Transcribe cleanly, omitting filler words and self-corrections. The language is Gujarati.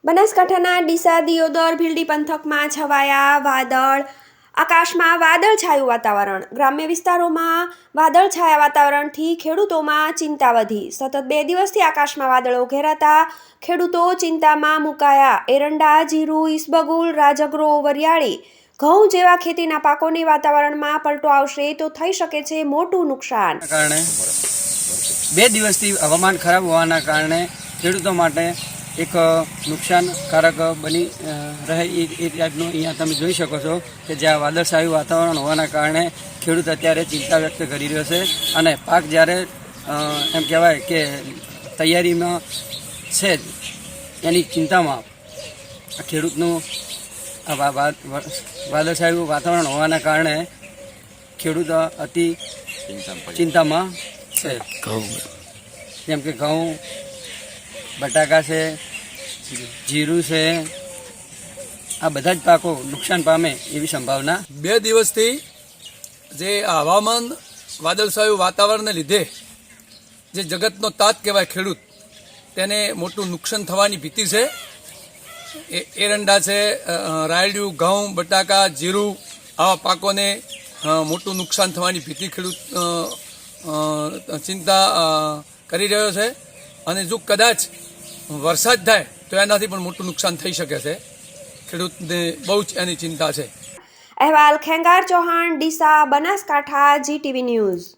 બનાસકાંઠાના ડીસા દિયોદર ભીલડી પંથકમાં છવાયા વાદળ. આકાશમાં વાદળછાયું વાતાવરણ. ગ્રામ્ય વિસ્તારોમાં વાદળછાયા વાતાવરણથી ખેડૂતોમાં ચિંતા વધી. સતત 2 દિવસથી આકાશમાં વાદળો ઘેરાતા ખેડૂતો ચિંતામાં મુકાયા. એરંડા, જીરું, ઈસબગુલ, રાજગરો, વરિયાળી, ઘઉં જેવા ખેતીના પાકોને વાતાવરણમાં પલટો આવશે તો થઈ શકે છે મોટું નુકસાન. કારણે 2 દિવસથી હવામાન ખરાબ હોવાના કારણે ખેડૂતો માટે એક નુકસાનકારક બની રહે એ ટાઈપનું અહીંયા તમે જોઈ શકો છો કે જ્યાં વાદળછાયું વાતાવરણ હોવાના કારણે ખેડૂત અત્યારે ચિંતા વ્યક્ત કરી રહ્યો છે અને પાક જ્યારે એમ કહેવાય કે તૈયારીમાં છે એની ચિંતામાં ખેડૂતનું વાદળછાયું વાતાવરણ હોવાના કારણે ખેડૂત અતિ ચિંતામાં છે. જેમ કે ઘઉં, બટાકા છે, જીરું છે, આ બધા જ પાકો નુકસાન પામે એવી સંભાવના. 2 દિવસથી જે હવામાન વાદળછાયું વાતાવરણને લીધે જે જગતનો તાત કહેવાય ખેડૂત, તેને મોટું નુકસાન થવાની ભીતિ છે. એરંડા છે, રાયડું, ઘઉં, બટાકા, જીરું આવા પાકોને મોટું નુકસાન થવાની ભીતિ ખેડૂત ચિંતા કરી રહ્યો છે. અને જો કદાચ વરસાદ થાય તો એનાથી પણ મોટું નુકસાન થઈ શકે છે. ખેડૂતને બહુ જ એની ચિંતા છે. અહેવાલ ખેંગાર ચૌહાણ, ડીસા, બનાસકાંઠા, GTV ન્યૂઝ.